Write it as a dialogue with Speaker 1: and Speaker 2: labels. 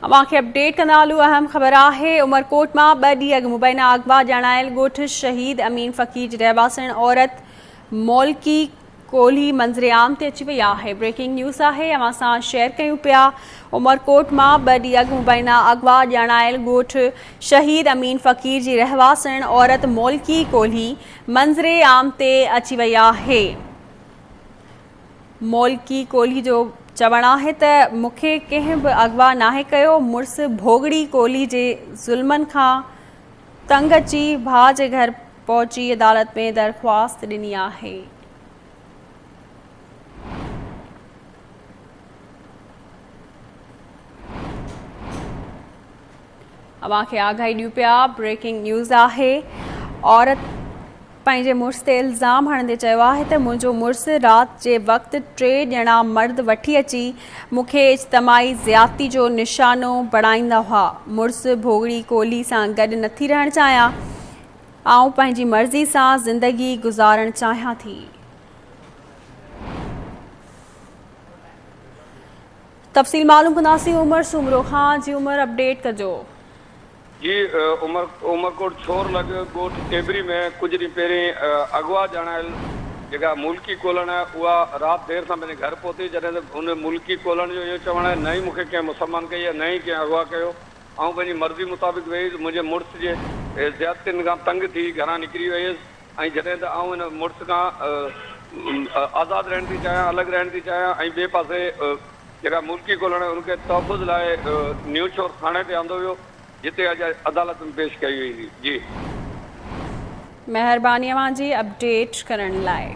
Speaker 1: अवांखे update कंदा हलूं। अहम ख़बर है उमरकोट में 2 ॾींहं अॻु मुबैना अगवा ॼाणायल ॻोठ शहीद अमीन फ़कीर जी रहवासण औरत मौलकी कोल्ही मंज़रे आम ते अची वई है। ब्रेकिंग न्यूज़ है, अवां सां शेयर कयूं पिया। उमरकोट में 2 ॾींहं अॻु मुबैना अगवा ॼाणायल ॻोठ शहीद अमीन फ़कीर जी रहवासण औरत मौलकी कोल्ही मंज़रे आम ते अची वई है। मौलकी कोल्ही जो चवण है त मूंखे कंहिं बि अगवा नाहे कयो। मुड़स भोगड़ी कोल्ही जे ज़ुल्मनि खां तंग अची भाउ जे घर पहुची अदालत में दरख्वास्त ॾिनी आहे। अवांखे आगाही ॾियूं पिया। ब्रेकिंग न्यूज़ है। औरत पंहिंजे मुड़स ते इल्ज़ाम हणंदे चयो आहे त मुंहिंजो मुड़स राति जे वक़्तु 3 ॼणा मर्द वठी अची मूंखे इज्तमाही ज़्यादती जो निशानो बणाईंदा हुआ। मुड़स भोगड़ी कोल्ही सां गॾु नथी रहणु चाहियां। आऊं पंहिंजी मर्ज़ी सां ज़िंदगी गुज़ारणु चाहियां थी। तफ़सील मालूम कंदासीं। उमर सुमरो ख़ान जी। उमर अपडेट कजो।
Speaker 2: जी उमरकोट छोर लॻ ॻोठ टेबरी में कुछ ॾींहं पहिरीं अगवा ॼाणायल जेका मुल्की कोलन है उहा राति देर सां पंहिंजे घर पहुती। जॾहिं त उन मुल्की कोलन जो इहो चवणु आहे न ई मूंखे कंहिं मुसलमान कई आहे, न ई कंहिं अगवा कयो। ऐं पंहिंजी मर्ज़ी मुताबिक़ वेई मुंहिंजे मुड़ुस जे ज़्यादतियुनि खां तंग थी घरां निकिरी वई हुयसि। ऐं जॾहिं त आउं हिन मुड़ुस खां आज़ादु रहणु थी चाहियां, अलॻि रहणु थी चाहियां। ऐं ॿिए पासे जेका मुल्की कोलन है उनखे तहफ़ुज़ लाइ न्यू शोर थाणे ते आंदो वियो, जिते अॼु अदालत में पेश कई वई हुई। जी
Speaker 1: महिरबानी अवां जी अपडेट करण लाइ।